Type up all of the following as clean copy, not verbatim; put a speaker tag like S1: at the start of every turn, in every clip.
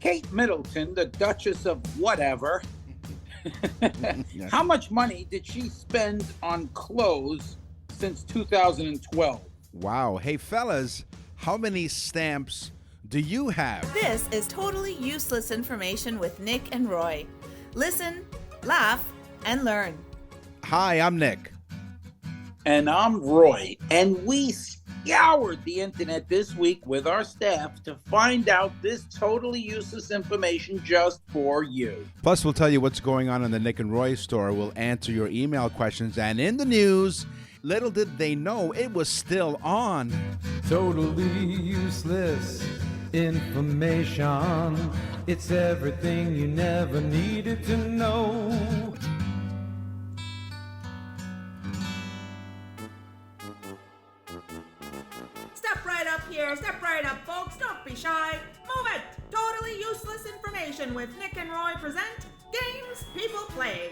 S1: Kate Middleton, the Duchess of whatever,
S2: Yeah.
S1: how much money did she spend on clothes since 2012?
S2: Wow. Hey, fellas, how many stamps do you have?
S3: This is totally useless information with Nick and Roy. Listen, laugh, and learn.
S2: Hi, I'm Nick.
S1: And I'm Roy, and we scoured the internet this week with our staff to find out this totally useless information just for you.
S2: Plus, we'll tell you what's going on in the Nick and Roy store. We'll answer your email questions. And in the news, little did they know it was still on.
S4: Totally useless information. It's everything you never needed to know.
S3: Step right up here. Step right up, folks. Don't be shy. Move it. Totally useless information with Nick and Roy present Games People Play.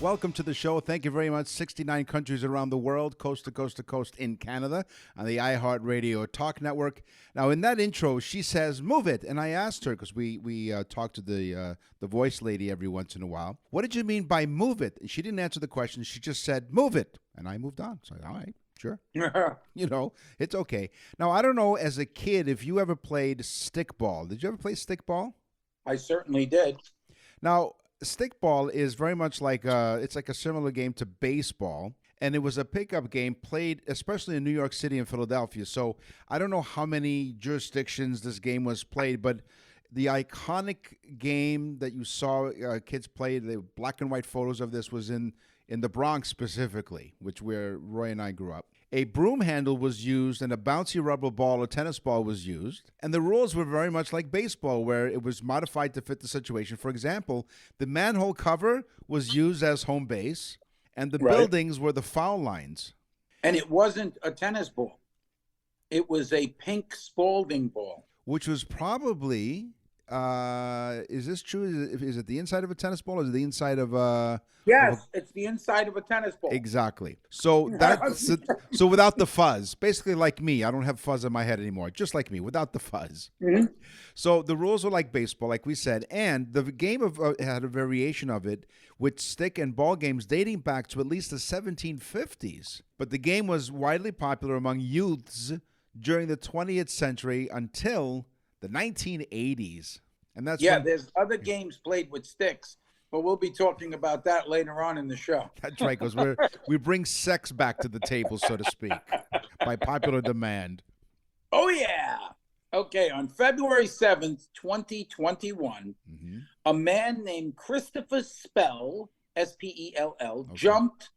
S2: Welcome to the show. Thank you very much. 69 countries around the world, coast to coast to coast in Canada, on the iHeartRadio Talk Network. Now, in that intro, she says, move it. And I asked her, because we talk to the voice lady every once in a while, what did you mean by move it? And she didn't answer the question. She just said, move it. And I moved on. So, all right, sure. You know, it's okay. Now, I don't know, as a kid, if you ever played stickball. Did you ever play stickball?
S1: I certainly did.
S2: Now, stickball is very much like it's like a similar game to baseball, and it was a pickup game played especially in New York City and Philadelphia. So I don't know how many jurisdictions this game was played, but the iconic game that you saw kids play, the black and white photos of this, was in the Bronx specifically, where Roy and I grew up. A broom handle was used and a bouncy rubber ball or tennis ball was used. And the rules were very much like baseball, where it was modified to fit the situation. For example, the manhole cover was used as home base, and the buildings were the foul lines.
S1: And it wasn't a tennis ball. It was a pink Spalding ball.
S2: Which was probably, is this true? Is it the inside of a tennis ball or is it the inside of
S1: Yes, it's the inside of a tennis ball.
S2: Exactly. So that's so without the fuzz, basically like me. I don't have fuzz in my head anymore, just like me, without the fuzz.
S1: Mm-hmm.
S2: So the rules were like baseball, like we said, and the game had a variation of it with stick and ball games dating back to at least the 1750s. But the game was widely popular among youths during the 20th century until the 1980s. And that's
S1: there's other games played with sticks. But we'll be talking about that later on in the show.
S2: That's right, because we bring sex back to the table, so to speak, by popular demand.
S1: Oh, yeah. Okay, on February 7th, 2021, a man named Christopher Spell, S-P-E-L-L, jumped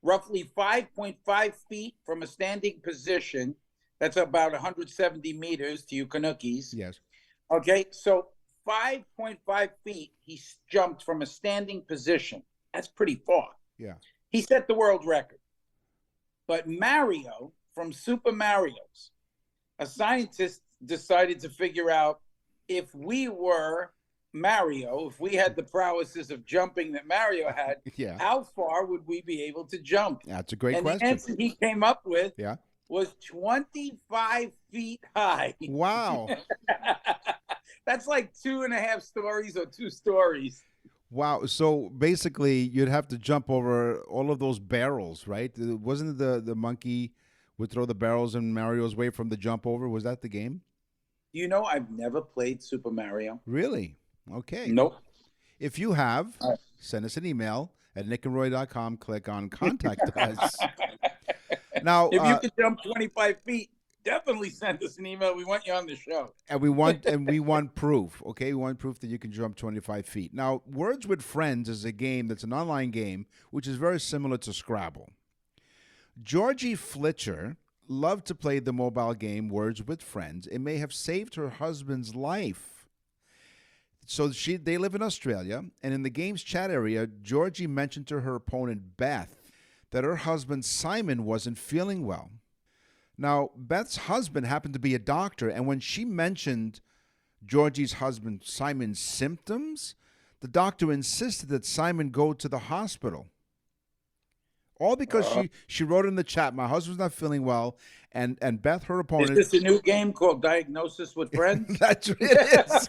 S1: roughly 5.5 feet from a standing position. That's about 170 meters to you Canuckies.
S2: Yes.
S1: Okay, so 5.5 feet, he jumped from a standing position. That's pretty far.
S2: Yeah. He
S1: set the world record. But Mario from Super Mario's, a scientist decided to figure out if we were Mario, if we had the prowesses of jumping that Mario had, how far would we be able to jump?
S2: That's a great question.
S1: The answer he came up with
S2: yeah.
S1: was 25 feet high.
S2: Wow.
S1: That's like 2.5 stories or 2 stories.
S2: Wow. So basically, you'd have to jump over all of those barrels, right? Wasn't it the monkey would throw the barrels in Mario's way from the jump over? Was that the game?
S1: You know, I've never played Super Mario.
S2: Really? Okay.
S1: Nope.
S2: If you have, send us an email at nickandroy.com. Click on Contact Us. Now,
S1: if you could jump 25 feet, definitely send us an email. We want you on the show.
S2: And we want proof, okay? We want proof that you can jump 25 feet. Now, Words with Friends is a game that's an online game, which is very similar to Scrabble. Georgie Flitcher loved to play the mobile game Words with Friends. It may have saved her husband's life. So they live in Australia, and in the game's chat area, Georgie mentioned to her opponent, Beth, that her husband, Simon, wasn't feeling well. Now, Beth's husband happened to be a doctor, and when she mentioned Georgie's husband, Simon's symptoms, the doctor insisted that Simon go to the hospital. All because she wrote in the chat, my husband's not feeling well, and Beth, her opponent.
S1: Is this a new game called Diagnosis with Friends?
S2: That's what it is.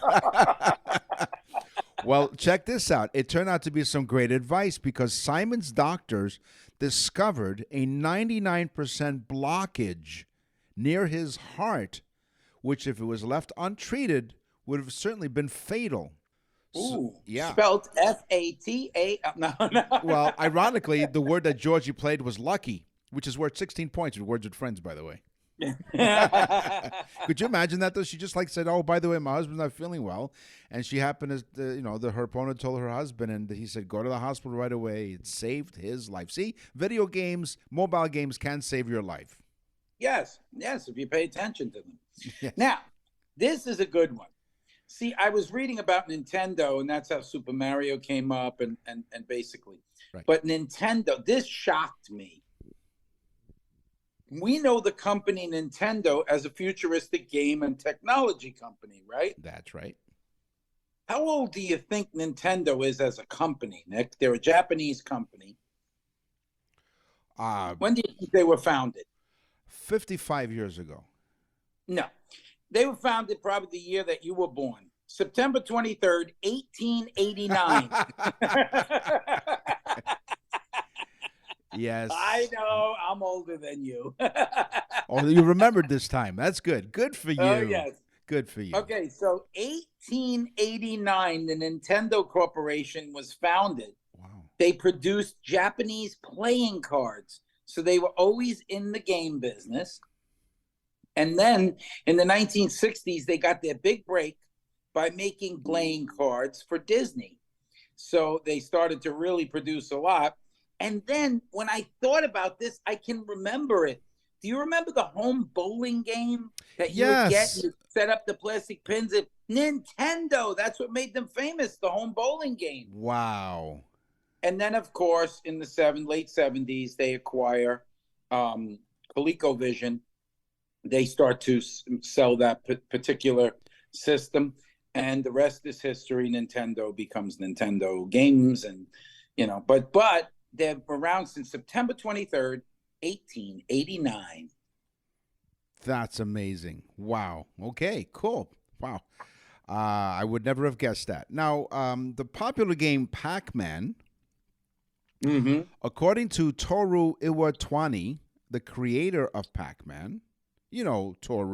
S2: Well, check this out. It turned out to be some great advice because Simon's doctors discovered a 99% blockage near his heart, which, if it was left untreated, would have certainly been fatal.
S1: Ooh,
S2: yeah.
S1: Spelled F-A-T-A. No.
S2: Well, ironically, the word that Georgie played was lucky, which is worth 16 points with Words with Friends, by the way. Could you imagine that, though? She just said, oh, by the way, my husband's not feeling well. And she happened to, her opponent told her husband, and he said, go to the hospital right away. It saved his life. See, video games, mobile games can save your life.
S1: Yes, if you pay attention to them.
S2: Yes.
S1: Now, this is a good one. See, I was reading about Nintendo, and that's how Super Mario came up, and basically.
S2: Right.
S1: But Nintendo, this shocked me. We know the company Nintendo as a futuristic game and technology company, right?
S2: That's right.
S1: How old do you think Nintendo is as a company, Nick? They're a Japanese company. When do you think they were founded?
S2: 55 years ago.
S1: No. They were founded probably the year that you were born. September 23rd, 1889.
S2: Yes.
S1: I know. I'm older than you.
S2: Oh, you remembered this time. That's good. Good for you.
S1: Oh, yes.
S2: Good for you.
S1: Okay, so 1889, the Nintendo Corporation was founded.
S2: Wow.
S1: They produced Japanese playing cards. So they were always in the game business. And then in the 1960s, they got their big break by making playing cards for Disney. So they started to really produce a lot. And then when I thought about this, I can remember it. Do you remember the home bowling game that you would get? You set up the plastic pins at Nintendo. That's what made them famous, the home bowling game.
S2: Wow.
S1: And then, of course, in the late 70s, they acquire ColecoVision. They start to sell that particular system. And the rest is history. Nintendo becomes Nintendo Games. And, but they're around since September 23rd, 1889.
S2: That's amazing. Wow. Okay, cool. Wow. I would never have guessed that. Now, the popular game Pac-Man, according to Toru Iwatani, the creator of Pac-Man, Toru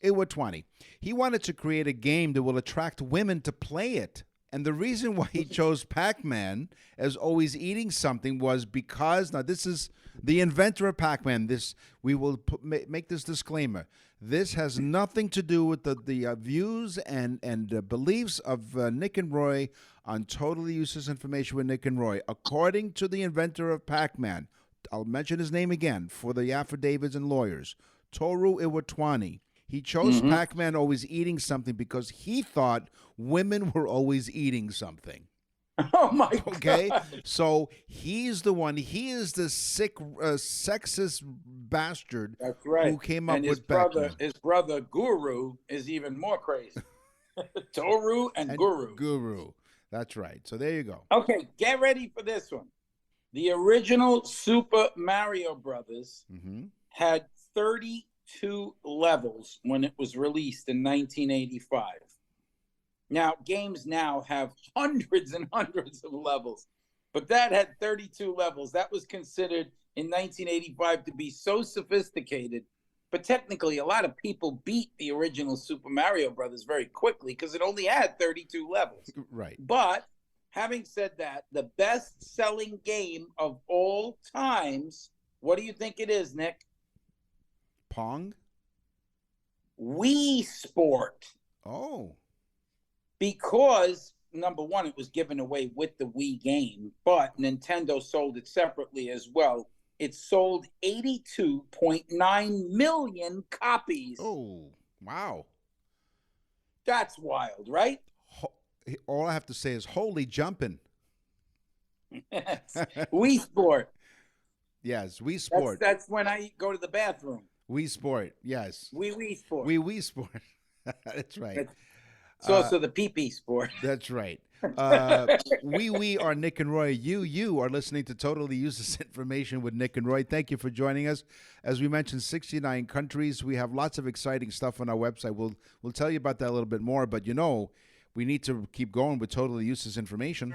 S2: Iwatani, he wanted to create a game that will attract women to play it. And the reason why he chose Pac-Man as always eating something was because, now this is the inventor of Pac-Man. We will make this disclaimer. This has nothing to do with the views and beliefs of Nick and Roy on Totally Useless Information with Nick and Roy. According to the inventor of Pac-Man, I'll mention his name again for the affidavits and lawyers, Toru Iwatani. He chose Pac-Man always eating something because he thought women were always eating something.
S1: Oh, my God.
S2: Okay? So he's the one. He is the sick, sexist bastard.
S1: That's right.
S2: Who came up with
S1: Pac-Man. His brother, Guru, is even more crazy. Toru and Guru.
S2: Guru. That's right. So there you go.
S1: Okay, get ready for this one. The original Super Mario Brothers had 32 levels when it was released in 1985. Now, games now have hundreds and hundreds of levels, but that had 32 levels. That was considered in 1985 to be so sophisticated, but technically a lot of people beat the original Super Mario Brothers very quickly because it only had 32 levels.
S2: Right.
S1: But having said that, the best-selling game of all times, what do you think it is, Nick?
S2: Pong?
S1: Wii Sport.
S2: Oh.
S1: Because, number one, it was given away with the Wii game, but Nintendo sold it separately as well. It sold 82.9 million copies.
S2: Oh, wow.
S1: That's wild, right?
S2: All I have to say is holy jumping.
S1: Wii Sport.
S2: Yes, Wii Sport.
S1: That's when I go to the bathroom.
S2: Wii Sport, yes.
S1: Wii Sport.
S2: Wii Sport. That's right.
S1: It's also the pee-pee sport.
S2: That's right. We are Nick and Roy. You are listening to Totally Useless Information with Nick and Roy. Thank you for joining us. As we mentioned, 69 countries. We have lots of exciting stuff on our website. We'll tell you about that a little bit more. But we need to keep going with Totally Useless Information.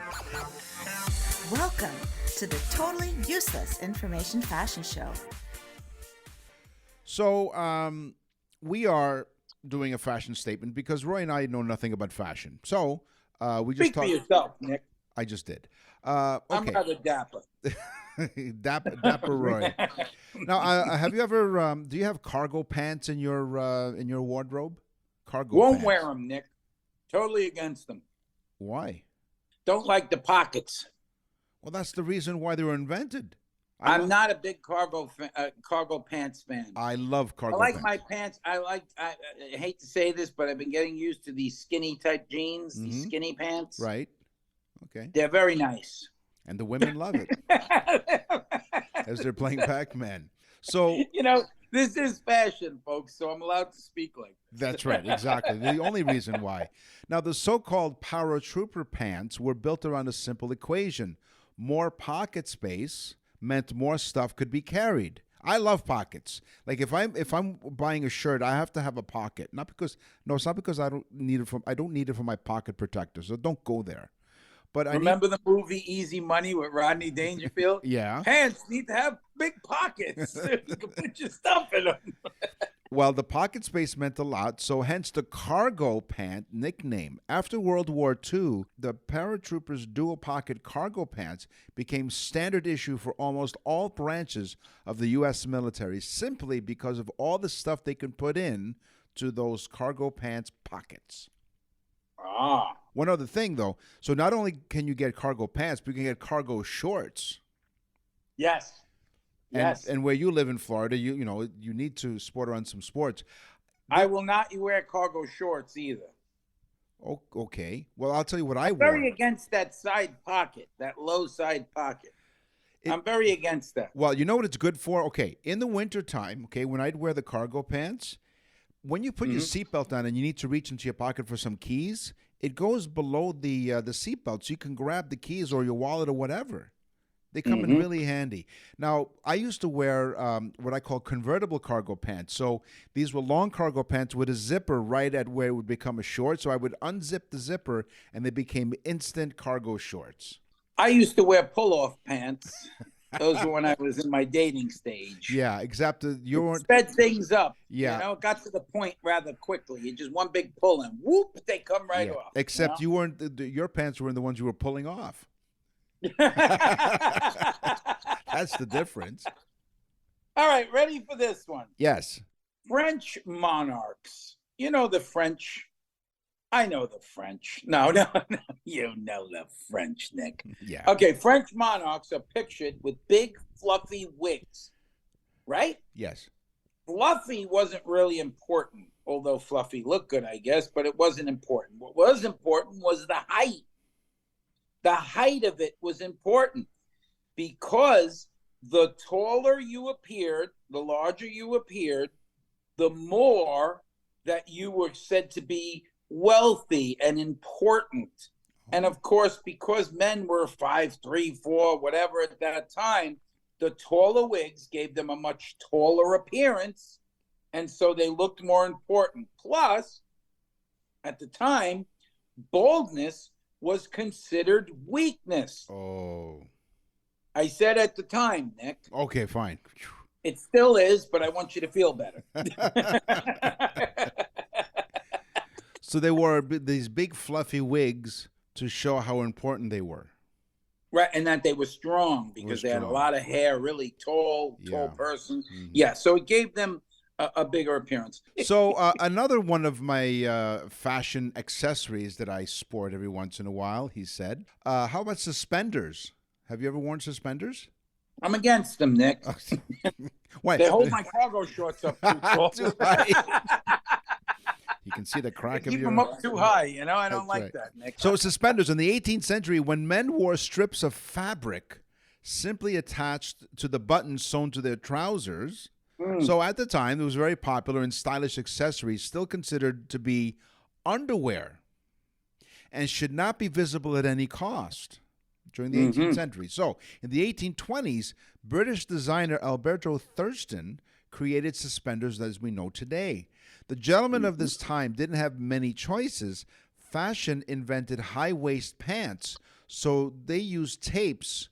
S5: Welcome to the Totally Useless Information Fashion Show.
S2: So we are doing a fashion statement because Roy and I know nothing about fashion. So we just
S1: Speak for yourself, Nick.
S2: I just did.
S1: I'm
S2: Okay.
S1: rather dapper.
S2: Dapper Roy. Now, have you ever? Do you have cargo pants in your wardrobe? Cargo.
S1: Won't
S2: pants.
S1: wear them, Nick. Totally against them.
S2: Why?
S1: Don't like the pockets.
S2: Well, that's the reason why they were invented.
S1: I'm not a big cargo pants fan.
S2: I love cargo.
S1: I like
S2: pants.
S1: my pants. I hate to say this, but I've been getting used to these skinny type jeans, these skinny pants.
S2: Right. Okay.
S1: They're very nice.
S2: And the women love it as they're playing Pac-Man. So
S1: this is fashion, folks. So I'm allowed to speak like this.
S2: That's right, exactly. The only reason why. Now, the so-called paratrooper pants were built around a simple equation: more pocket space meant more stuff could be carried. I love pockets. Like if I'm buying a shirt, I have to have a pocket. It's not because I don't need it for my pocket protector. So don't go there. But
S1: remember the movie Easy Money with Rodney Dangerfield?
S2: Yeah.
S1: Pants need to have big pockets. You can put your stuff in them.
S2: Well, the pocket space meant a lot, so hence the cargo pant nickname. After World War II, the paratroopers' dual-pocket cargo pants became standard issue for almost all branches of the U.S. military, simply because of all the stuff they can put in to those cargo pants pockets.
S1: Ah.
S2: One other thing, though. So not only can you get cargo pants, but you can get cargo shorts.
S1: Yes. Yes.
S2: And where you live in Florida, you need to sport on some sports.
S1: I will not wear cargo shorts either.
S2: Oh, okay. Well, I'll tell you what I wore.
S1: Very against that side pocket, that low side pocket. I'm very against that.
S2: Well, you know what it's good for? Okay, in the wintertime, okay, when I'd wear the cargo pants, when you put your seatbelt on and you need to reach into your pocket for some keys, it goes below the seatbelt, so you can grab the keys or your wallet or whatever. They come in really handy. Now, I used to wear what I call convertible cargo pants. So these were long cargo pants with a zipper right at where it would become a short. So I would unzip the zipper, and they became instant cargo shorts.
S1: I used to wear pull-off pants. Those were when I was in my dating stage.
S2: Yeah, except you weren't.
S1: Sped things up.
S2: Yeah.
S1: It got to the point rather quickly. You just one big pull, and whoop, they come right off.
S2: Except you weren't. Your pants weren't the ones you were pulling off. That's the difference.
S1: All right, ready for this one?
S2: Yes.
S1: French monarchs. You know the French. I know the French. No. You know the French, Nick.
S2: Yeah.
S1: Okay, French monarchs are pictured with big, fluffy wigs, right?
S2: Yes.
S1: Fluffy wasn't really important, although fluffy looked good, I guess, but it wasn't important. What was important was the height. The height of it was important because the taller you appeared, the larger you appeared, the more that you were said to be wealthy and important. And of course, because men were 5'3", 4", whatever at that time, the taller wigs gave them a much taller appearance, and so they looked more important. Plus, at the time, baldness was considered weakness.
S2: Oh.
S1: I said at the time, Nick.
S2: Okay, fine.
S1: It still is, but I want you to feel better.
S2: So they wore these big fluffy wigs to show how important they were.
S1: Right, and that they were strong because they had a lot of hair, really tall person. Yeah, so it gave them a bigger appearance.
S2: So another one of my fashion accessories that I sport every once in a while, he said. How about suspenders? Have you ever worn suspenders?
S1: I'm against them, Nick.
S2: Why?
S1: They hold my cargo shorts up too tall.
S2: Too high. You can see the crack of your...
S1: Keep them up too high, I don't like that, Nick.
S2: So suspenders, in the 18th century, when men wore strips of fabric simply attached to the buttons sewn to their trousers... So at the time, it was very popular and stylish accessories, still considered to be underwear. and should not be visible at any cost during the 18th century. So, in the 1820s, British designer Alberto Thurston created suspenders as we know today. The gentlemen of this time didn't have many choices. Fashion invented high-waist pants, so they used tapes.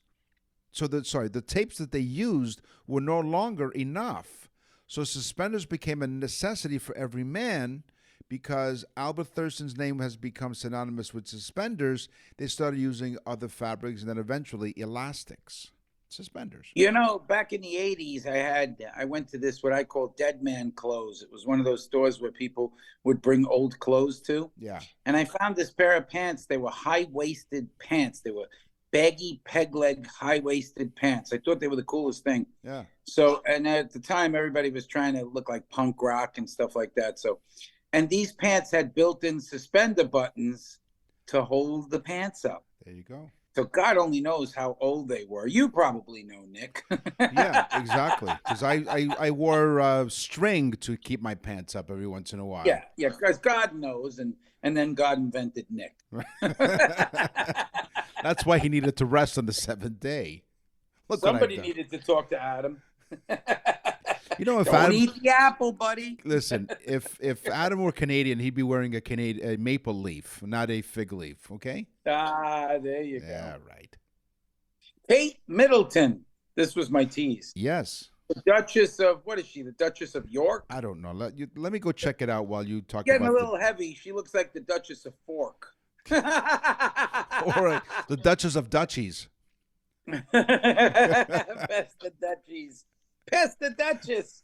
S2: The tapes that they used were no longer enough. So suspenders became a necessity for every man. Because Albert Thurston's name has become synonymous with suspenders, they started using other fabrics and then eventually elastics. Suspenders.
S1: You know, back in the 80s, I went to this, what I call dead man clothes. It was one of those stores where people would bring old clothes to.
S2: Yeah.
S1: And I found this pair of pants. They were high-waisted pants. They were baggy, peg-leg, high-waisted pants. I thought they were the coolest thing.
S2: Yeah.
S1: So, and at the time, everybody was trying to look like punk rock and stuff like that. So, and these pants had built-in suspender buttons to hold the pants up.
S2: There you go.
S1: So God only knows how old they were. You probably know, Nick.
S2: Yeah, exactly. Because I wore string to keep my pants up every once in a while.
S1: Yeah, because God knows, and then God invented Nick.
S2: That's why he needed to rest on the seventh day.
S1: Somebody needed to talk to Adam.
S2: You know, if
S1: Don't
S2: Adam,
S1: eat the apple, buddy.
S2: Listen, if Adam were Canadian, he'd be wearing a maple leaf, not a fig leaf. Okay.
S1: There you go.
S2: Yeah, right.
S1: Kate Middleton. This was my tease.
S2: Yes.
S1: The Duchess of, what is she? The Duchess of York?
S2: I don't know. Let me go check it out while you talk
S1: Getting
S2: about
S1: a little heavy. She looks like the Duchess of Fork.
S2: or the Duchess of Duchies.
S1: Best the Duchies. Pest the Duchess.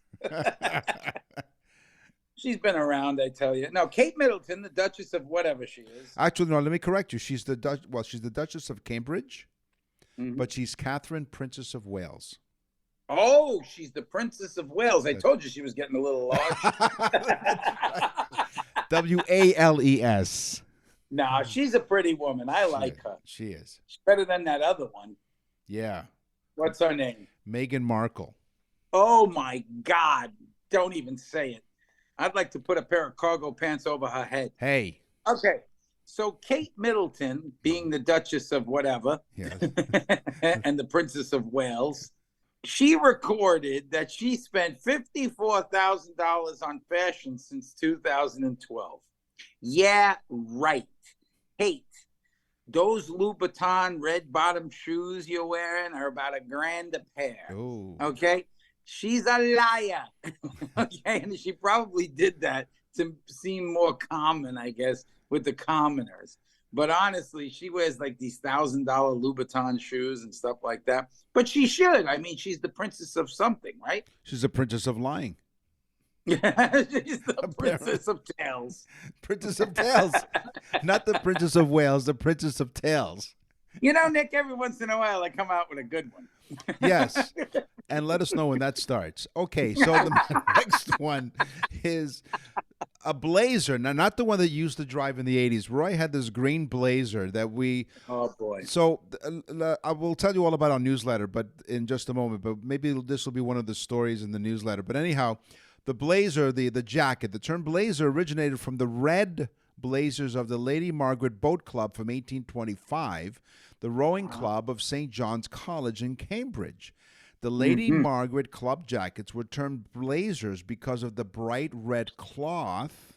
S1: She's been around, I tell you. No, Kate Middleton, the Duchess of whatever she is.
S2: Actually, no, let me correct you. She's the Duchess of Cambridge, but she's Catherine, Princess of Wales.
S1: Oh, she's the Princess of Wales. I told you she was getting a little large.
S2: Wales.
S1: Nah, she's a pretty woman. I like her.
S2: She is.
S1: She's better than that other one.
S2: Yeah.
S1: What's her name?
S2: Meghan Markle.
S1: Oh, my God. Don't even say it. I'd like to put a pair of cargo pants over her head.
S2: Hey.
S1: Okay. So Kate Middleton, being the Duchess of whatever,
S2: Yes.
S1: and the Princess of Wales, she recorded that she spent $54,000 on fashion since 2012. Yeah, right. Kate, those Louboutin red bottom shoes you're wearing are about $1,000 a pair.
S2: Oh.
S1: Okay? She's a liar. Okay? And she probably did that to seem more common, I guess, with the commoners. But honestly, she wears like these $1,000 Louboutin shoes and stuff like that. But she should. I mean, she's the princess of something, right?
S2: She's the princess of lying.
S1: Yeah, she's the princess of tales.
S2: Princess of Tales. Not the Princess of Wales, the Princess of Tales.
S1: You know, Nick, every once in a while I come out with a good one.
S2: Yes. And let us know when that starts. Okay, so the next one is a blazer. Now, not the one that you used to drive in the 80s. Roy had this green blazer that we...
S1: Oh, boy.
S2: So I will tell you all about our newsletter but in just a moment, but maybe this will be one of the stories in the newsletter. But anyhow, the blazer, the jacket, the term blazer originated from the red blazers of the Lady Margaret Boat Club from 1825, the rowing club of St. John's College in Cambridge. The Lady Margaret Club jackets were termed blazers because of the bright red cloth.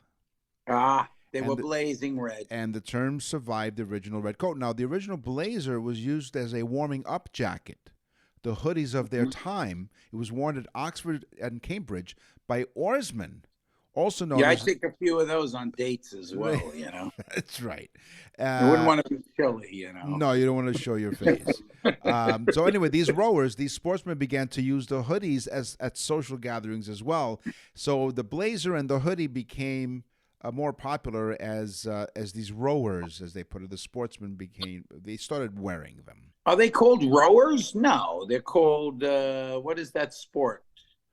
S1: They were blazing red.
S2: And the term survived the original red coat. Now, the original blazer was used as a warming-up jacket. The hoodies of their time, it was worn at Oxford and Cambridge by oarsmen, also known
S1: I
S2: as...
S1: take a few of those on dates as well, you know.
S2: That's right.
S1: I wouldn't want to be chilly, you know.
S2: No, you don't want to show your face. So anyway, these sportsmen began to use the hoodies at social gatherings as well. So the blazer and the hoodie became more popular as these rowers, as they put it, the sportsmen they started wearing them.
S1: Are they called rowers? No, they're called, what is that sport?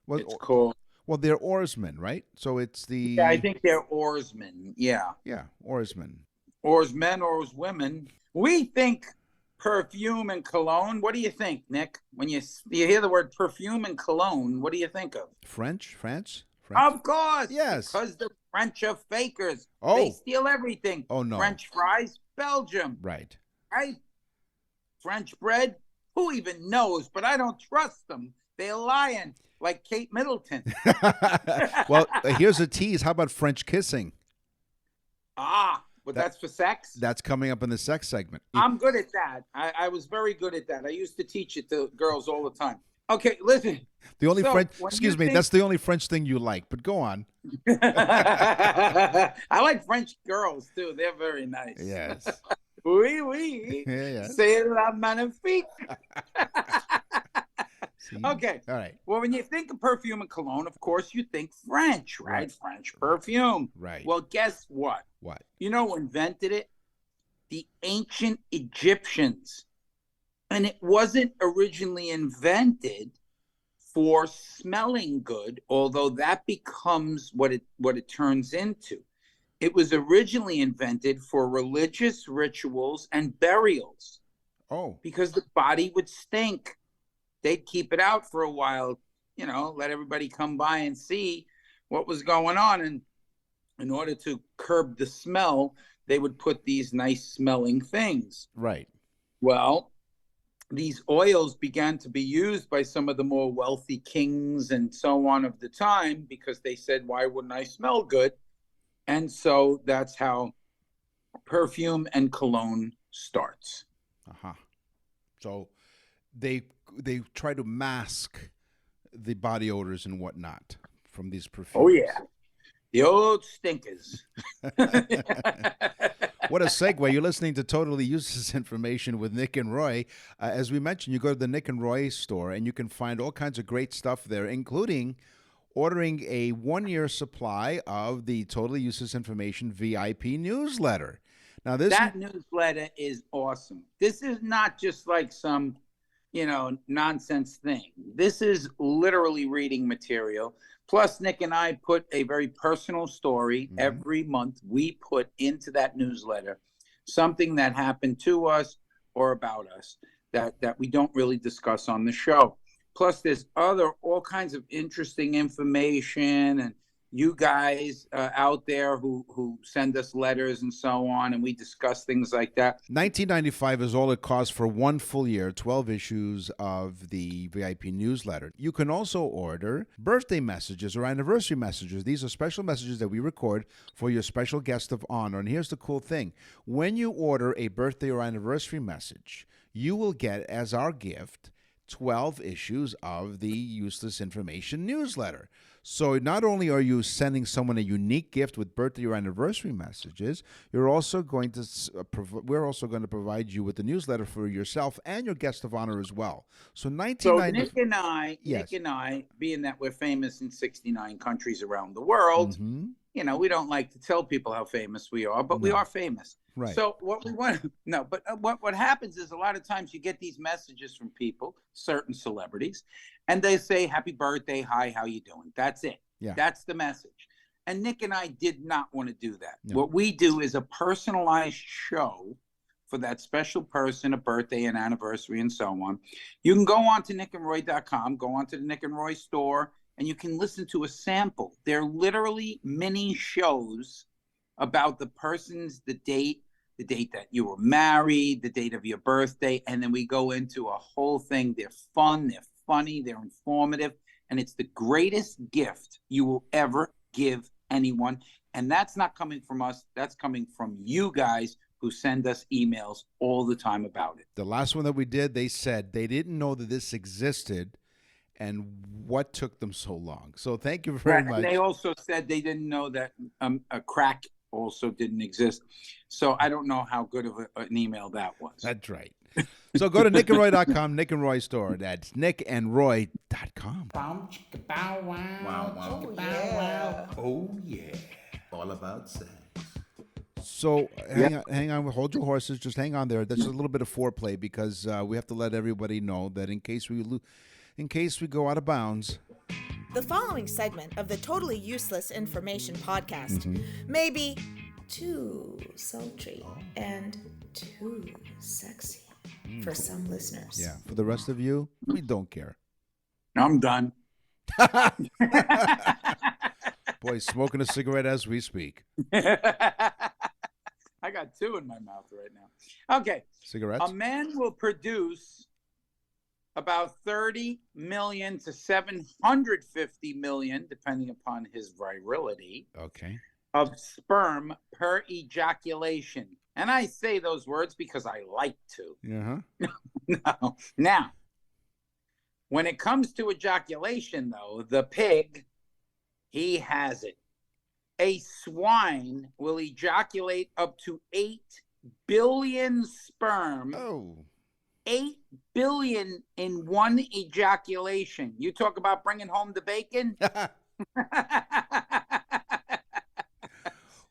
S2: Well,
S1: it's called...
S2: Well, they're oarsmen, right? So it's the...
S1: Yeah, I think they're oarsmen, yeah.
S2: Yeah, oarsmen.
S1: Oarsmen, oarswomen. We think perfume and cologne. What do you think, Nick? When you hear the word perfume and cologne, what do you think of?
S2: France?
S1: Of course.
S2: Yes.
S1: Because French are fakers.
S2: Oh.
S1: They steal everything.
S2: Oh, no.
S1: French fries, Belgium.
S2: Right.
S1: Right? French bread, who even knows? But I don't trust them. They're lying like Kate Middleton.
S2: Well, here's a tease. How about French kissing?
S1: But that's for sex?
S2: That's coming up in the sex segment.
S1: I'm good at that. I was very good at that. I used to teach it to girls all the time. Okay, listen.
S2: The only
S1: So,
S2: that's the only French thing you like, but go on.
S1: I like French girls, too. They're very nice.
S2: Yes.
S1: Oui, oui.
S2: Yeah.
S1: C'est la magnifique. Okay.
S2: All right.
S1: Well, when you think of perfume and cologne, of course, you think French, right? French perfume.
S2: Right.
S1: Well, guess what?
S2: What?
S1: You know who invented it? The ancient Egyptians. And it wasn't originally invented for smelling good, although that becomes what it turns into. It was originally invented for religious rituals and burials.
S2: Oh.
S1: Because the body would stink. They'd keep it out for a while, let everybody come by and see what was going on. And in order to curb the smell, they would put these nice smelling things.
S2: Right.
S1: Well, these oils began to be used by some of the more wealthy kings and so on of the time because they said, why wouldn't I smell good? And so that's how perfume and cologne starts.
S2: Uh-huh. So they try to mask the body odors and whatnot from these perfumes.
S1: Oh, yeah. The old stinkers.
S2: What a segue. You're listening to Totally Useless Information with Nick and Roy. As we mentioned, you go to the Nick and Roy store, and you can find all kinds of great stuff there, including ordering a 1-year supply of the Totally Useless Information VIP newsletter. Now,
S1: that newsletter is awesome. This is not just like some nonsense thing. This is literally reading material. Plus, Nick and I put a very personal story every month. We put into that newsletter something that happened to us or about us that we don't really discuss on the show. Plus, there's all kinds of interesting information and you guys out there who send us letters and so on, and we discuss things like that.
S2: $19.95 is all it costs for 1 full year, 12 issues of the VIP newsletter. You can also order birthday messages or anniversary messages. These are special messages that we record for your special guest of honor. And here's the cool thing. When you order a birthday or anniversary message, you will get, as our gift, 12 issues of the Useless Information newsletter. So not only are you sending someone a unique gift with birthday or anniversary messages, you're also going to we're also going to provide you with the newsletter for yourself and your guest of honor as well. So Nick and I,
S1: being that we're famous in 69 countries around the world, we don't like to tell people how famous we are, but we are famous.
S2: Right.
S1: So what we want to but what happens is a lot of times you get these messages from people, certain celebrities, and they say, happy birthday, hi, how you doing? That's it.
S2: Yeah.
S1: That's the message. And Nick and I did not want to do that.
S2: No.
S1: What we do is a personalized show for that special person, a birthday, an anniversary, and so on. You can go on to nickandroy.com, go on to the Nick and Roy store, and you can listen to a sample. They're literally mini shows about the person's, the date that you were married, the date of your birthday, and then we go into a whole thing. They're fun, they're funny, they're informative, and it's the greatest gift you will ever give anyone. And that's not coming from us. That's coming from you guys who send us emails all the time about it.
S2: The last one that we did, they said they didn't know that this existed and what took them so long. So thank you very much.
S1: And they also said they didn't know that a crack also didn't exist. So I don't know how good of an email that was.
S2: That's right. So go to nickandroy.com, Nick and Roy store. That's nickandroy.com.
S4: Oh, yeah. All about sex.
S2: So hang on, hold your horses. Just hang on there. That's a little bit of foreplay because we have to let everybody know that in case we go out of bounds.
S5: The following segment of the Totally Useless Information podcast may be too sultry and too sexy for some listeners.
S2: Yeah, for the rest of you, we don't care.
S1: I'm done.
S2: Boy, he's smoking a cigarette as we speak.
S1: I got two in my mouth right now. Okay.
S2: Cigarettes?
S1: A man will produce about 30 million to 750 million, depending upon his virility, of sperm per ejaculation. And I say those words because I like to. No. Now, when it comes to ejaculation, though, the pig, he has it. A swine will ejaculate up to 8 billion sperm. 8 billion in one ejaculation. You talk about bringing home the bacon?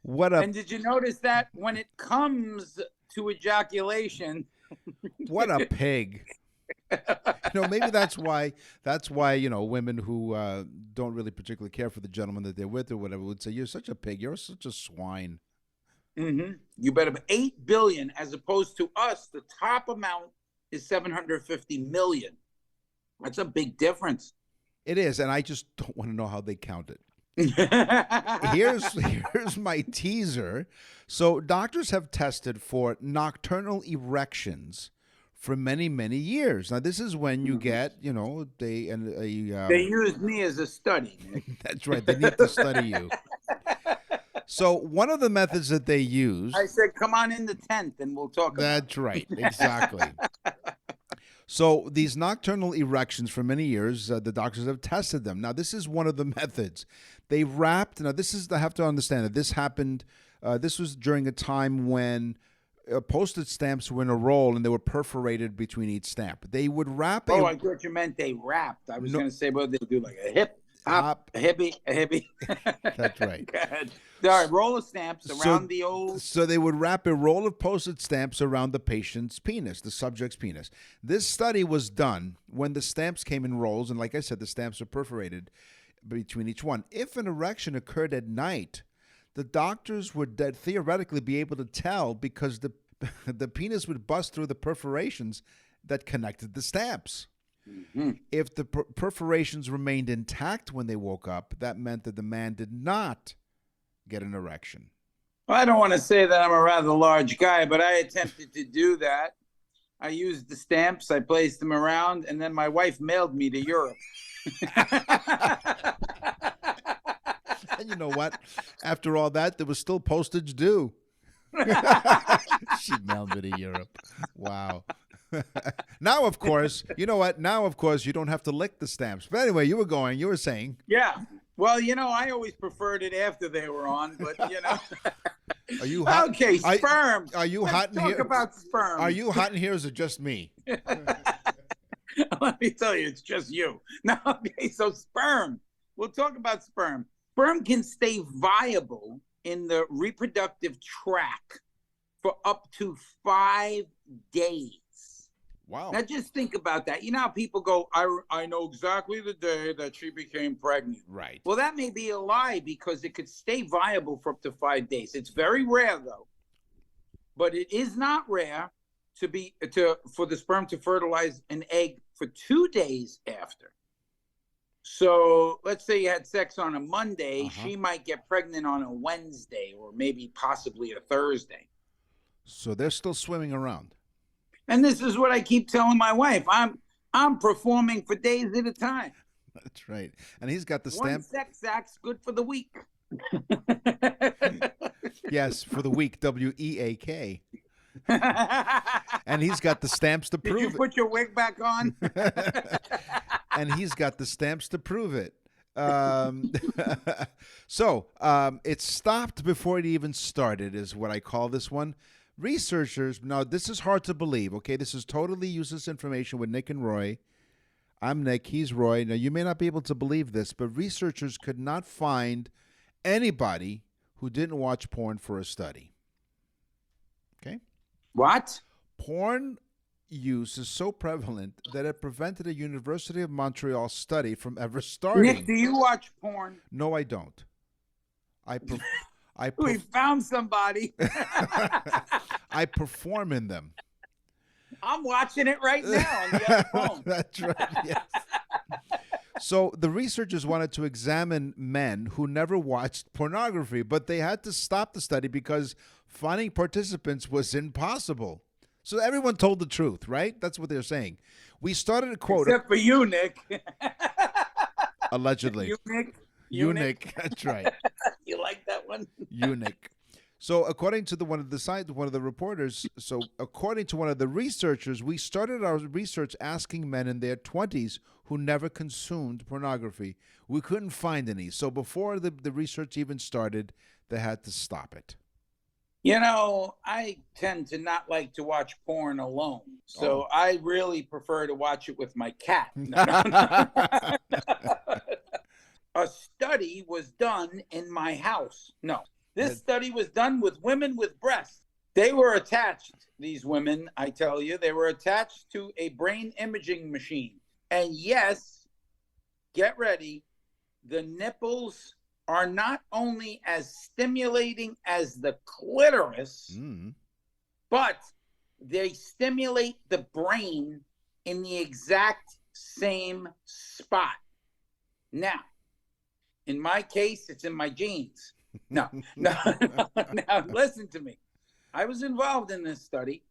S1: And did you notice that when it comes to ejaculation?
S2: What a pig. Maybe that's why women who don't really particularly care for the gentleman that they're with or whatever would say, you're such a pig, you're such a swine.
S1: You better be 8 billion, as opposed to us, the top amount is 750 million. That's a big difference.
S2: It is, and I just don't want to know how they count it. Here's my teaser. So doctors have tested for nocturnal erections for many, many years. Now, this is when you get, they
S1: use me as a study, Nick.
S2: That's right. They need to study you. So one of the methods that they use.
S1: I said, come on in the tent and we'll talk about it.
S2: That's right. Exactly. So these nocturnal erections for many years, the doctors have tested them. Now, this is one of the methods. They wrapped. Now, I have to understand that this happened. This was during a time when postage stamps were in a roll and they were perforated between each stamp. They would wrap.
S1: I thought you meant they wrapped. I was going to say, well, they do like a hip, hop, a hippie.
S2: That's right.
S1: Go ahead. All right, roll of stamps around the old.
S2: So they would wrap a roll of postage stamps around the patient's penis, the subject's penis. This study was done when the stamps came in rolls, and like I said, the stamps are perforated between each one. If an erection occurred at night, the doctors would theoretically be able to tell because the penis would bust through the perforations that connected the stamps. If the perforations remained intact when they woke up, that meant that the man did not get an erection.
S1: Well, I don't want to say that I'm a rather large guy, but I attempted to do that. I used the stamps, I placed them around, and then my wife mailed me to Europe.
S2: And you know what? After all that, there was still postage due. She mailed me to Europe. Wow. Now, of course, you know what? Now, of course, you don't have to lick the stamps. But anyway, you were saying.
S1: Yeah. Well, I always preferred it after they were on, but,
S2: Are you hot?
S1: Okay, sperm.
S2: Are you hot in here?
S1: Talk about sperm.
S2: Are you hot in here or is it just me?
S1: Let me tell you, it's just you. No, okay, so sperm. We'll talk about sperm. Sperm can stay viable in the reproductive tract for up to 5 days.
S2: Wow.
S1: Now, just think about that. You know how people go, I know exactly the day that she became pregnant.
S2: Right.
S1: Well, that may be a lie because it could stay viable for up to 5 days. It's very rare, though. But it is not rare for the sperm to fertilize an egg for 2 days after. So let's say you had sex on a Monday. She might get pregnant on a Wednesday or maybe possibly a Thursday.
S2: So they're still swimming around.
S1: And this is what I keep telling my wife. I'm performing for days at a time.
S2: That's right. And he's got the stamp.
S1: One sex act's good for the week.
S2: Yes, for the week, WEAK. And he's got the stamps to prove it.
S1: Did you put your wig back on?
S2: And he's got the stamps to prove it. So it stopped before it even started is what I call this one. Researchers, now this is hard to believe, okay? This is totally useless information with Nick and Roy. I'm Nick, he's Roy. Now, you may not be able to believe this, but researchers could not find anybody who didn't watch porn for a study. Okay?
S1: What?
S2: Porn use is so prevalent that it prevented a University of Montreal study from ever starting.
S1: Nick, do you watch porn?
S2: No, I don't.
S1: We found somebody.
S2: I perform in them.
S1: I'm watching it right now on the other phone.
S2: That's right. Yes. So the researchers wanted to examine men who never watched pornography, but they had to stop the study because finding participants was impossible. So everyone told the truth, right? That's what they're saying. We started a quote.
S1: Except for you, Nick.
S2: Allegedly.
S1: Eunuch.
S2: Eunuch. That's right.
S1: You like that one?
S2: Eunuch. So according to one of the reporters, according to one of the researchers, we started our research asking men in their 20s who never consumed pornography. We couldn't find any. So before the research even started, they had to stop it.
S1: You know, I tend to not like to watch porn alone. So I really prefer to watch it with my cat. A study was done in my house. No. This study was done with women with breasts. They were attached, these women, I tell you, they were attached to a brain imaging machine. And yes, get ready, the nipples are not only as stimulating as the clitoris, but they stimulate the brain in the exact same spot. Now, in my case, it's in my genes. No. Now, listen to me. I was involved in this study.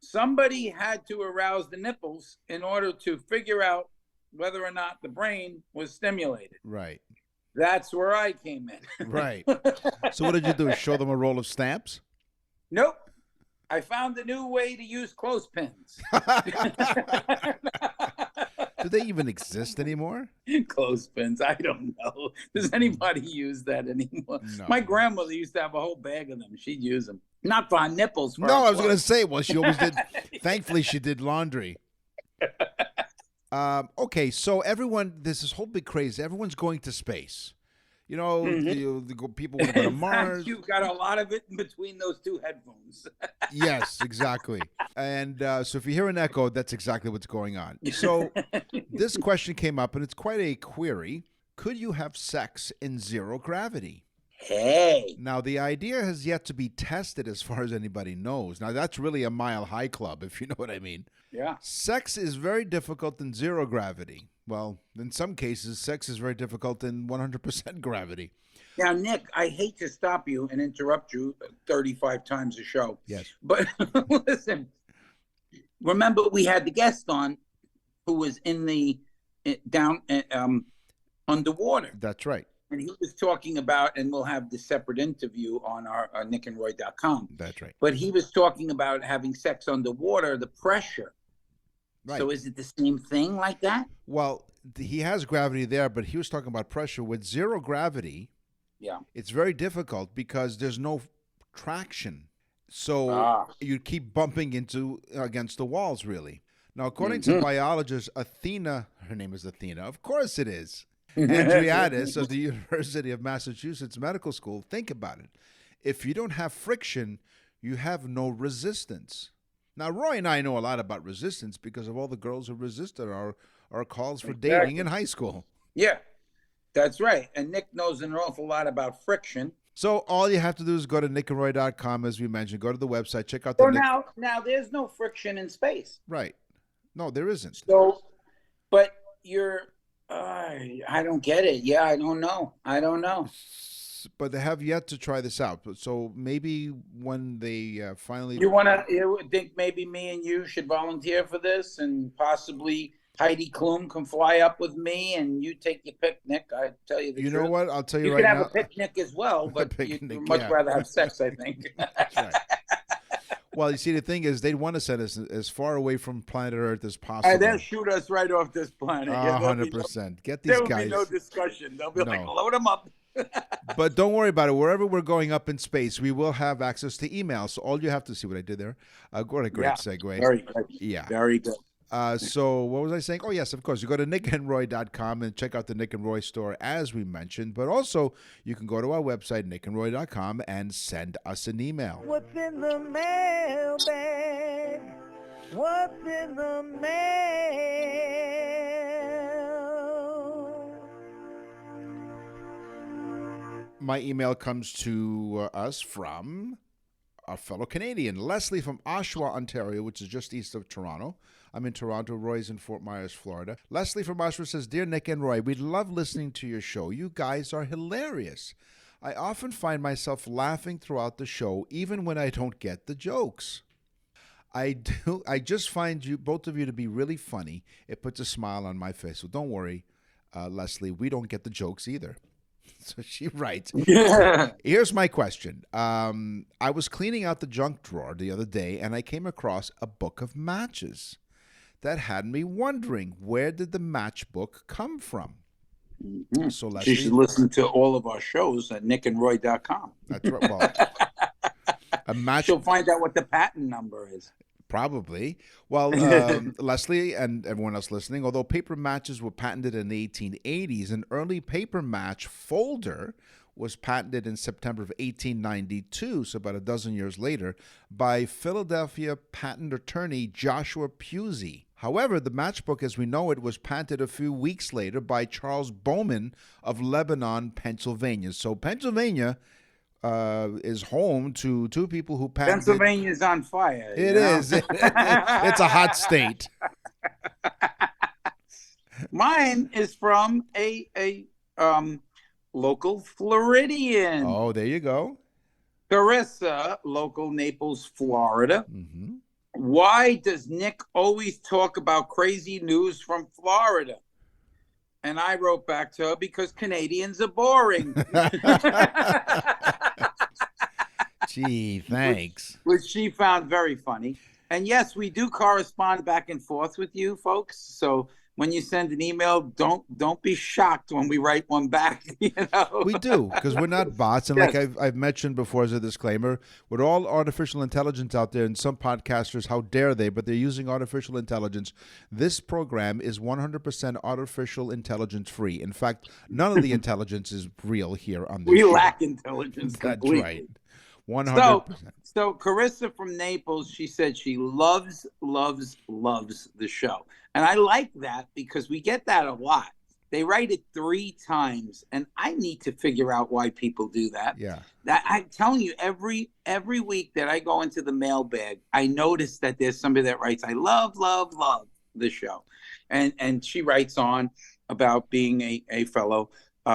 S1: Somebody had to arouse the nipples in order to figure out whether or not the brain was stimulated.
S2: Right.
S1: That's where I came in.
S2: Right. So what did you do? Show them a roll of stamps?
S1: Nope. I found a new way to use clothespins.
S2: Do they even exist anymore?
S1: Clothespins. I don't know. Does anybody use that anymore?
S2: No.
S1: My grandmother used to have a whole bag of them. She'd use them. Not for nipples. For
S2: No, I was going to say, well, she always did. Thankfully, she did laundry. Okay, so there's this whole big craze. Everyone's going to space. You know, people want to go to Mars.
S1: You've got a lot of it in between those two headphones.
S2: Yes, exactly. And so if you hear an echo, that's exactly what's going on. So this question came up, and it's quite a query. Could you have sex in zero gravity?
S1: Hey.
S2: Now, the idea has yet to be tested as far as anybody knows. Now, that's really a mile high club, if you know what I mean.
S1: Yeah.
S2: Sex is very difficult in zero gravity. Well, in some cases, sex is very difficult in 100% gravity.
S1: Now, Nick, I hate to stop you and interrupt you 35 times a show.
S2: Yes.
S1: But listen, remember we had the guest on who was in the underwater.
S2: That's right.
S1: And he was talking about, and we'll have the separate interview on our nickandroy.com.
S2: That's right.
S1: But he was talking about having sex underwater, the pressure.
S2: Right.
S1: So is it the same thing like that?
S2: Well, he has gravity there, but he was talking about pressure. With zero gravity, it's very difficult because there's no traction. So you keep bumping against the walls, really. Now, according to biologist Athena, her name is Athena, of course it is, Andriadis of the University of Massachusetts Medical School, think about it. If you don't have friction, you have no resistance. Now, Roy and I know a lot about resistance because of all the girls who resisted our calls for dating in high school.
S1: Yeah, that's right. And Nick knows an awful lot about friction.
S2: So all you have to do is go to nickandroy.com, as we mentioned. Go to the website, check out the...
S1: Now there's no friction in space.
S2: Right. No, there isn't.
S1: So, but you're... I don't get it. Yeah, I don't know.
S2: But they have yet to try this out. So maybe when they finally...
S1: You think maybe me and you should volunteer for this, and possibly Heidi Klum can fly up with me and you take your picnic? I tell you the truth.
S2: You know what? I'll tell you
S1: right
S2: now.
S1: You can have a picnic as well, but you'd much rather have sex, I think.
S2: That's right. Well, you see, the thing is, they'd want to send us as far away from planet Earth as possible.
S1: They'll shoot us right off this planet.
S2: 100%. Get these guys.
S1: There will be no discussion. They'll be like, load them up.
S2: But don't worry about it. Wherever we're going up in space, we will have access to email. So all you have to see what I did there. What a great segue.
S1: Very good.
S2: Yeah.
S1: Very good.
S2: So what was I saying? Oh, yes, of course. You go to nickandroy.com and check out the Nick and Roy store, as we mentioned. But also, you can go to our website, nickandroy.com, and send us an email.
S6: What's in the mailbag? What's in the mail?
S2: My email comes to us from our fellow Canadian, Leslie from Oshawa, Ontario, which is just east of Toronto. I'm in Toronto. Roy's in Fort Myers, Florida. Leslie from Oshawa says, Dear Nick and Roy, we love listening to your show. You guys are hilarious. I often find myself laughing throughout the show, even when I don't get the jokes. I just find you, both of you, to be really funny. It puts a smile on my face. So don't worry, Leslie, we don't get the jokes either. So she writes, Here's my question. I was cleaning out the junk drawer the other day, and I came across a book of matches. That had me wondering, where did the matchbook come from?
S1: Mm-hmm.
S2: So Leslie,
S1: you should listen to all of our shows at nickandroy.com.
S2: That's right. Well,
S1: she'll find out what the patent number is.
S2: Probably. Well, Leslie and everyone else listening, although paper matches were patented in the 1880s, an early paper match folder was patented in September of 1892, so about a dozen years later, by Philadelphia patent attorney Joshua Pusey. However, the matchbook as we know it was patented a few weeks later by Charles Bowman of Lebanon, Pennsylvania. So Pennsylvania is home to two people who patented...
S1: Pennsylvania's on fire.
S2: It is. It's a hot state.
S1: Mine is from a local Floridian.
S2: Oh, there you go.
S1: Carissa, local Naples, Florida.
S2: Mm-hmm.
S1: Why does Nick always talk about crazy news from Florida? And I wrote back to her, because Canadians are boring.
S2: Gee, thanks.
S1: Which she found very funny. And yes, we do correspond back and forth with you folks. So when you send an email, don't be shocked when we write one back. You know?
S2: We do, because we're not bots. And
S1: yes.
S2: like I've mentioned before as a disclaimer, with all artificial intelligence out there, and some podcasters, how dare they, but they're using artificial intelligence. This program is 100% artificial intelligence free. In fact, none of the intelligence is real here on this
S1: We
S2: show.
S1: lack intelligence completely.
S2: That's right. 100%.
S1: So Carissa from Naples, she said she loves the show. And I like that, because we get that a lot. They write it 3 times, and I need to figure out why people do that.
S2: Yeah.
S1: I'm telling you, every week that I go into the mailbag, I notice that there's somebody that writes, I love the show. And she writes on about being a fellow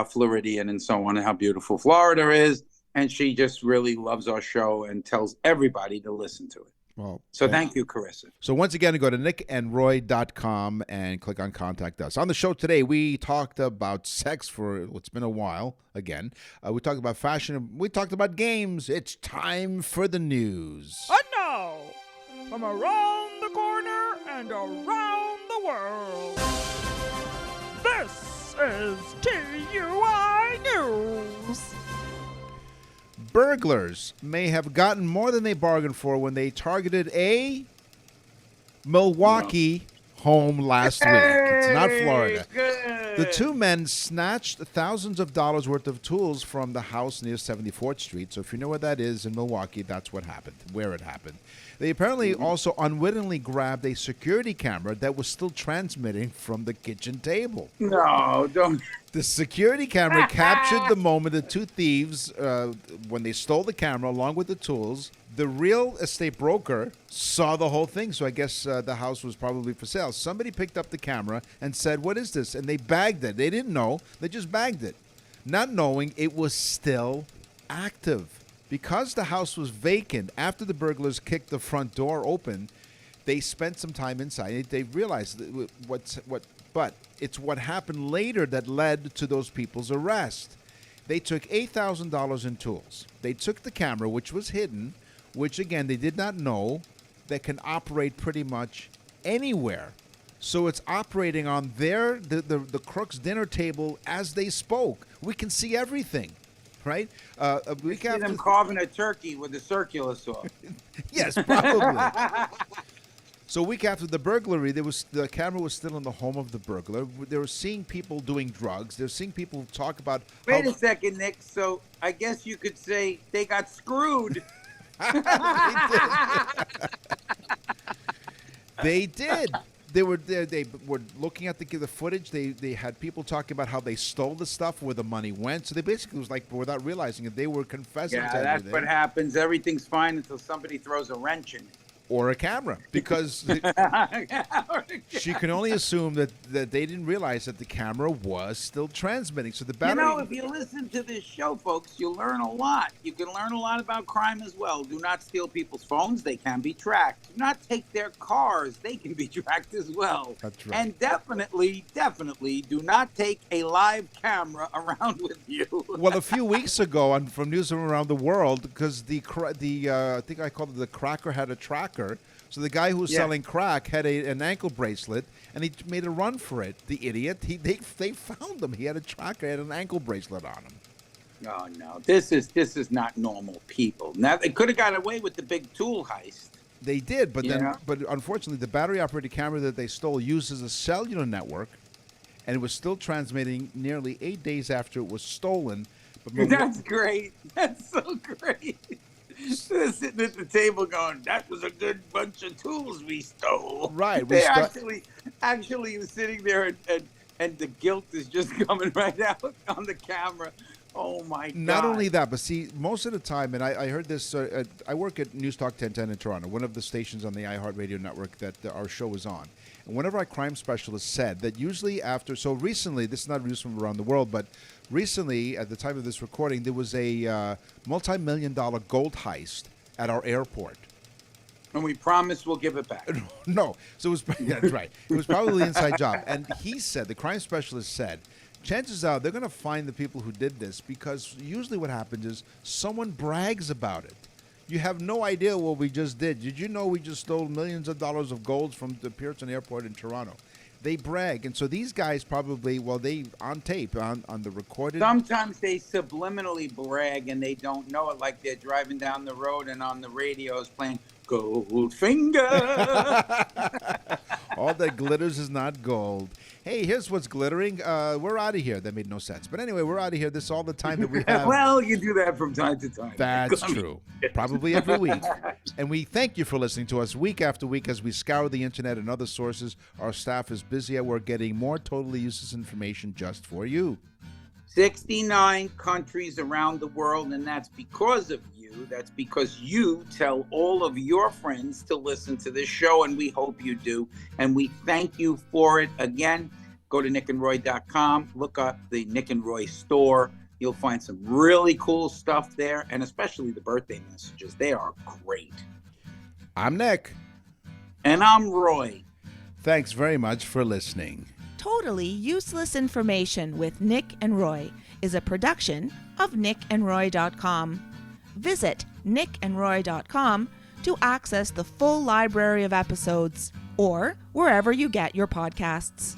S1: Floridian and so on, and how beautiful Florida is. And she just really loves our show and tells everybody to listen to it.
S2: Well,
S1: so thank you, Carissa.
S2: So once again, go to nickandroy.com and click on Contact Us. On the show today, we talked about sex for it's been a while again. We talked about fashion. We talked about games. It's time for the news.
S3: And now, from around the corner and around the world, this is TUI News.
S2: Burglars may have gotten more than they bargained for when they targeted a Milwaukee home last week. It's not Florida.
S1: Good.
S2: The 2 men snatched thousands of dollars worth of tools from the house near 74th Street. So if you know where that is in Milwaukee, that's what happened, where it happened. They apparently also unwittingly grabbed a security camera that was still transmitting from the kitchen table.
S1: No, don't.
S2: The security camera captured the moment the 2 thieves, when they stole the camera along with the tools. The real estate broker saw the whole thing, so I guess the house was probably for sale. Somebody picked up the camera and said, what is this? And they bagged it. They didn't know. They just bagged it, not knowing it was still active. Because the house was vacant, after the burglars kicked the front door open, they spent some time inside. They realized but it's what happened later that led to those people's arrest. They took $8,000 in tools. They took the camera, which was hidden, which, again, they did not know, that can operate pretty much anywhere. So it's operating on the crook's dinner table as they spoke. We can see everything, right? A week
S1: See
S2: after
S1: them carving a turkey with a circular saw.
S2: Yes, probably. So a week after the burglary, the camera was still in the home of the burglar. They were seeing people doing drugs. They were seeing people talk about...
S1: Wait a second, Nick. So I guess you could say they got screwed.
S2: They did. They were looking at the footage. They had people talking about how they stole the stuff, where the money went. So they basically was like, without realizing it, they were confessing to
S1: Yeah, that's
S2: everything.
S1: what happens. Everything's fine until somebody throws a wrench in it.
S2: Or a camera, because she can only assume that they didn't realize that the camera was still transmitting. So the battery.
S1: If you listen to this show, folks, you'll learn a lot. You can learn a lot about crime as well. Do not steal people's phones. They can be tracked. Do not take their cars. They can be tracked as well.
S2: That's right.
S1: And definitely do not take a live camera around with you.
S2: Well, a few weeks ago from News from Around the World, because I think I called it the cracker had a tracker. So the guy who was selling crack had an ankle bracelet, and he made a run for it. The idiot! They found him. He had a tracker, had an ankle bracelet on him.
S1: Oh no, this is not normal people. Now they could have got away with the big tool heist.
S2: They did, but unfortunately, the battery-operated camera that they stole uses a cellular network, and it was still transmitting nearly 8 days after it was stolen. But
S1: that's great. That's so great. They're sitting at the table going, that was a good bunch of tools we stole.
S2: Right.
S1: They're actually sitting there and the guilt is just coming right out on the camera. Oh, my God.
S2: Not only that, but see, most of the time, and I heard this, I work at News Talk 1010 in Toronto, one of the stations on the iHeartRadio network that our show is on. And one of our crime specialists said that usually so recently, this is not news from around the world, but recently, at the time of this recording, there was a multi-million-dollar gold heist at our airport.
S1: And we promise we'll give it back.
S2: No. So it was, that's right. It was probably an inside job. And he said, the crime specialist said, chances are they're going to find the people who did this, because usually what happens is someone brags about it. You have no idea what we just did. Did you know we just stole millions of dollars of gold from the Pearson Airport in Toronto? They brag. And so these guys probably, they on tape, on the recorded.
S1: Sometimes they subliminally brag and they don't know it, like they're driving down the road and on the radio is playing Goldfinger.
S2: All that glitters is not gold. Hey, here's what's glittering. We're out of here. That made no sense. But anyway, we're out of here. This is all the time that we have.
S1: Well, you do that from time to time.
S2: That's true. Probably every week. And we thank you for listening to us week after week as we scour the internet and other sources. Our staff is busy at work getting more totally useless information just for you.
S1: 69 countries around the world, and that's because of you. That's because you tell all of your friends to listen to this show, and we hope you do. And we thank you for it. Again, go to nickandroy.com, look up the Nick and Roy store. You'll find some really cool stuff there, and especially the birthday messages. They are great.
S2: I'm Nick.
S1: And I'm Roy.
S2: Thanks very much for listening.
S5: Totally Useless Information with Nick and Roy is a production of nickandroy.com. Visit nickandroy.com to access the full library of episodes or wherever you get your podcasts.